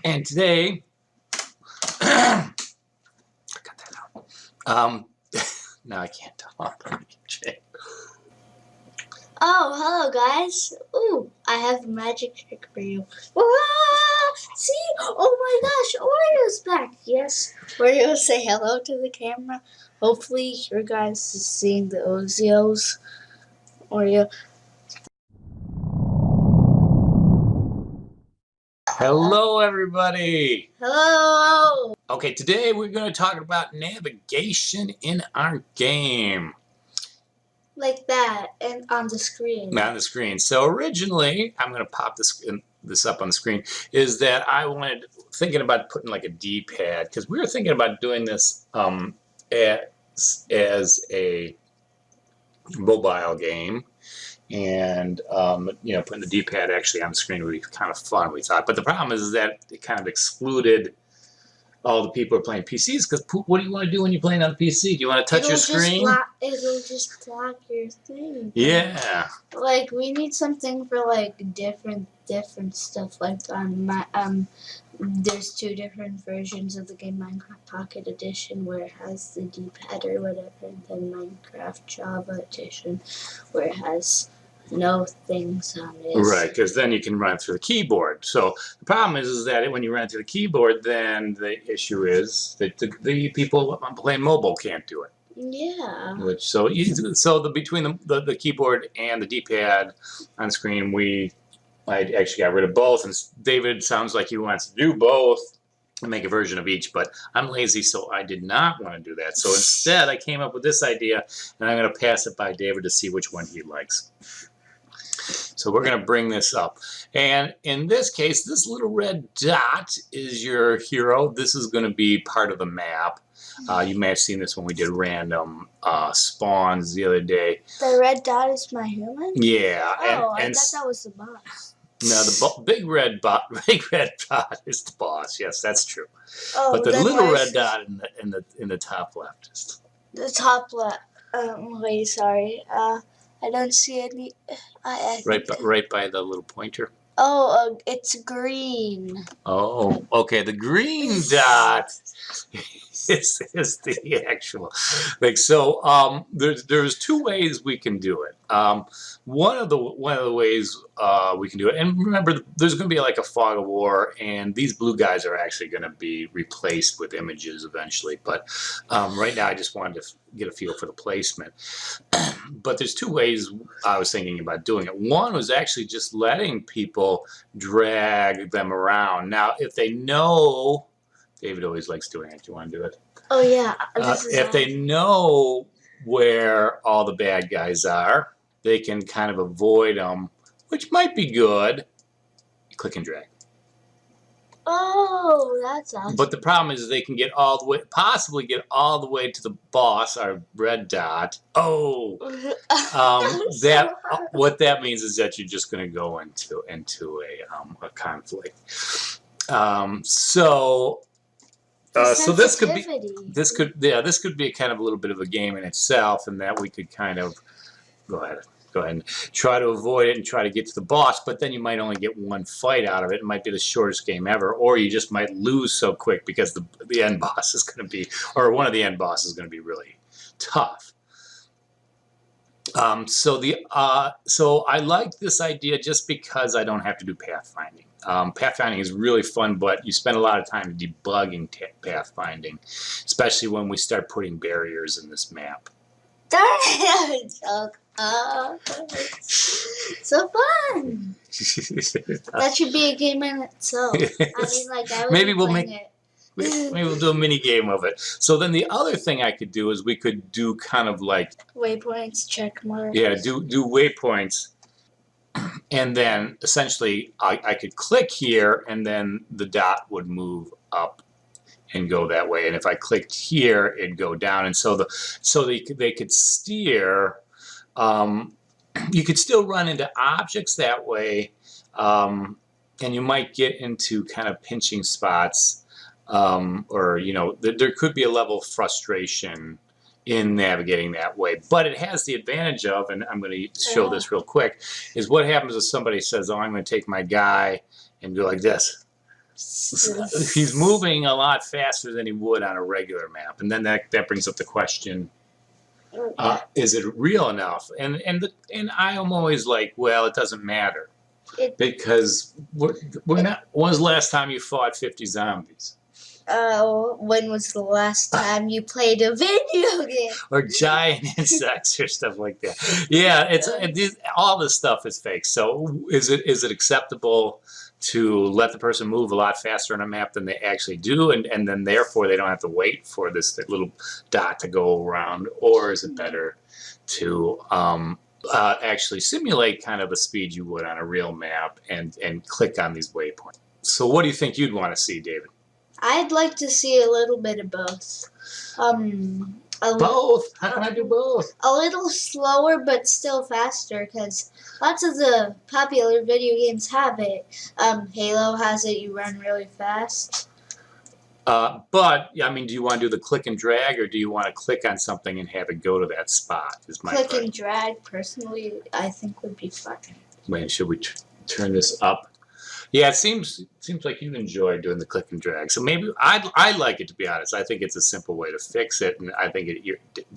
And today, cut that out. Now I can't talk. Oh, hello guys. Ooh, I have a magic trick for you. See? Oh my gosh, Oreo's back. Yes, Oreo, say hello to the camera. Hopefully your guys is seeing the Ozios. Oreo. Hello, everybody. Hello. Okay, today we're going to talk about navigation in our game. Like that, and on the screen. On the screen. So originally, I'm going to pop this up on the screen, is that I wanted, thinking about putting like a D-pad, because we were thinking about doing this as a mobile game. And, you know, putting the D-pad actually on the screen would be kind of fun, we thought. But the problem is that it kind of excluded all the people who are playing PCs, because what do you want to do when you're playing on the PC? Do you want to touch your screen? It'll just block your thing. Yeah. Like, we need something for, like, different stuff. Like, there's two different versions of the game, Minecraft Pocket Edition, where it has the D-pad or whatever, and then Minecraft Java Edition, where it has no things on it. Right, because then you can run through the keyboard. So the problem is that when you run through the keyboard, then the issue is that the people playing mobile can't do it. Yeah. Between the keyboard and the D-pad on screen, I actually got rid of both. And David sounds like he wants to do both and make a version of each, but I'm lazy, so I did not want to do that. So instead, I came up with this idea, and I'm going to pass it by David to see which one he likes. So we're going to bring this up. And in this case, this little red dot is your hero. This is going to be part of the map. You may have seen this when we did random spawns the other day. The red dot is my human? Yeah. Oh, I thought that was the boss. No, the big red dot is the boss. Yes, that's true. Oh, but the little red dot in the top left is the top left. Wait, sorry. I don't see any. Right by the little pointer. Oh, it's green. Oh, okay. The green dot is the actual thing. So there's two ways we can do it. One of the ways we can do it, and remember, there's going to be like a fog of war, and these blue guys are actually going to be replaced with images eventually. But right now, I just wanted to get a feel for the placement. But there's two ways I was thinking about doing it. One was actually just letting people drag them around. Now, if they know, David always likes doing it. Do you want to do it? Oh, yeah. If they know where all the bad guys are, they can kind of avoid them, which might be good. Click and drag. Oh, that's awesome. But the problem is they can possibly get all the way to the boss, our red dot. Oh, what that means is that you're just going to go into a conflict. So this could be a kind of a little bit of a game in itself, and that we could kind of go ahead and try to avoid it and try to get to the boss, but then you might only get one fight out of it. It might be the shortest game ever, or you just might lose so quick because the end boss is going to be, or one of the end bosses is going to be really tough. So I like this idea just because I don't have to do pathfinding. Pathfinding is really fun, but you spend a lot of time debugging pathfinding, especially when we start putting barriers in this map. So fun! That should be a game in itself. I mean, like, I would maybe we'll Maybe we'll do a mini game of it. So then the other thing I could do is we could do kind of like waypoints, check marks. Yeah, do waypoints, and then essentially I could click here, and then the dot would move up and go that way. And if I clicked here, it'd go down. And so they could steer. You could still run into objects that way, and you might get into kind of pinching spots. Or, you know, there could be a level of frustration in navigating that way. But it has the advantage of, and I'm going to show this real quick, is what happens if somebody says, oh, I'm going to take my guy and go like this. He's moving a lot faster than he would on a regular map, and then that brings up the question: is it real enough? And I am always like, well, it doesn't matter because we're not. When was the last time you fought 50 zombies? When was the last time you played a video game? Or giant insects or stuff like that. Yeah, all this stuff is fake. So is it acceptable to let the person move a lot faster on a map than they actually do, and then therefore they don't have to wait for this little dot to go around? Or is it better to actually simulate kind of the speed you would on a real map and click on these waypoints? So what do you think you'd want to see, David? I'd like to see a little bit of both. Both? How can I do both? A little slower, but still faster, because lots of the popular video games have it. Halo has it, you run really fast. But, I mean, do you want to do the click and drag, or do you want to click on something and have it go to that spot? Click and drag, personally, I think would be fun. Wait, should we turn this up? Yeah, it seems like you enjoy doing the click and drag. So maybe I like it, to be honest. I think it's a simple way to fix it, and I think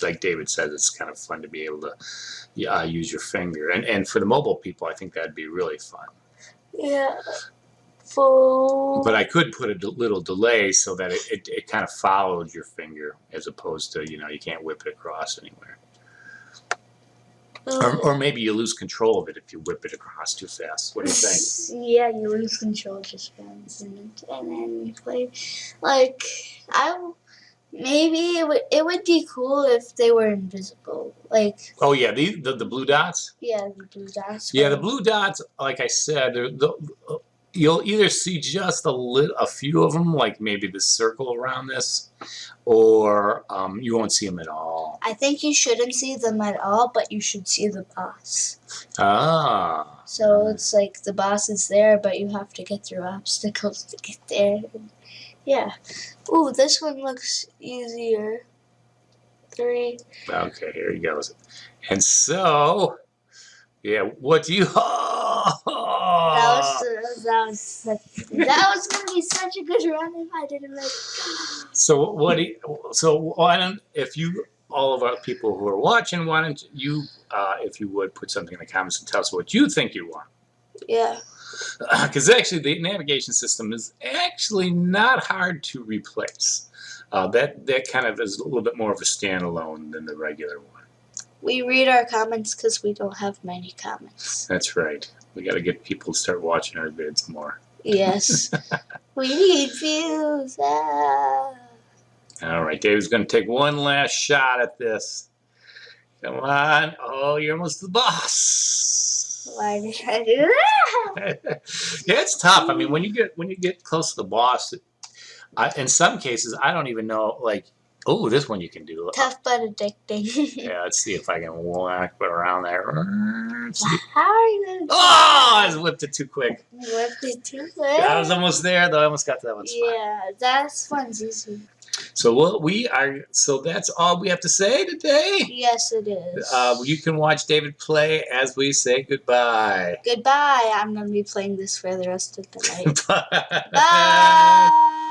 like David said, it's kind of fun to be able to use your finger. And for the mobile people, I think that'd be really fun. Yeah. But I could put a little delay so that it kind of followed your finger, as opposed to, you can't whip it across anywhere. Or maybe you lose control of it if you whip it across too fast. What do you think? Yeah, you lose control just once, and then you play. Maybe it would be cool if they were invisible. Oh yeah, the blue dots. Yeah, the blue dots. Yeah, the blue dots. Like I said, you'll either see just a few of them, like maybe the circle around this, or you won't see them at all. I think you shouldn't see them at all, but you should see the boss. Ah. So it's like the boss is there, but you have to get through obstacles to get there. Yeah. Ooh, this one looks easier. 3. Okay, here he goes. And so, yeah, what do you... That was gonna be such a good run if I didn't make it. So why don't, if you, all of our people who are watching, why don't you, if you would, put something in the comments and tell us what you think you want? Yeah. Because actually the navigation system is actually not hard to replace. That kind of is a little bit more of a standalone than the regular one. We read our comments because we don't have many comments. That's right. We got to get people to start watching our vids more. Yes. We need views. Ah. All right, David's going to take one last shot at this. Come on. Oh, you're almost the boss. Why did I do that? Yeah, it's tough. I mean, when you get close to the boss, in some cases, I don't even know, like, oh, this one you can do. Tough but addicting. Yeah, let's see if I can whack it around there. Let's see. How are you going to... Oh, I whipped it too quick. You whipped it too quick. I was almost there, though. I almost got to that one spot. Yeah, that one's easy. So that's all we have to say today. Yes, it is. You can watch David play as we say goodbye. Goodbye. I'm going to be playing this for the rest of the night. Bye. Bye.